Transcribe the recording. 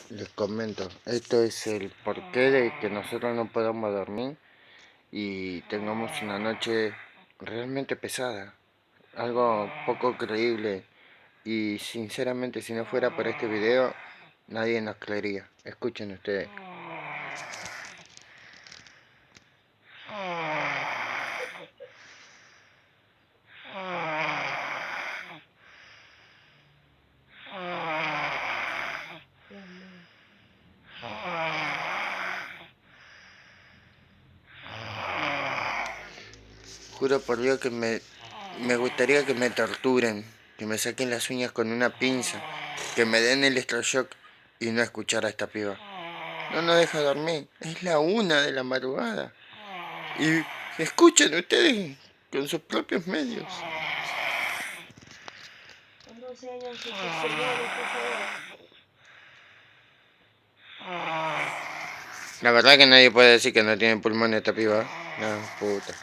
Les comento, esto es el porqué de que nosotros no podamos dormir y tengamos una noche realmente pesada, algo poco creíble, y sinceramente si no fuera por este video nadie nos creería. Escuchen ustedes. Juro por Dios que me gustaría que me torturen, que me saquen las uñas con una pinza, que me den el electroshock y no escuchar a esta piba. No nos deja dormir, es la 1 de la madrugada. Y escuchen ustedes con sus propios medios. Con 12 años sus pulmones, por favor. La verdad que nadie puede decir que no tiene pulmón esta piba. No, puta.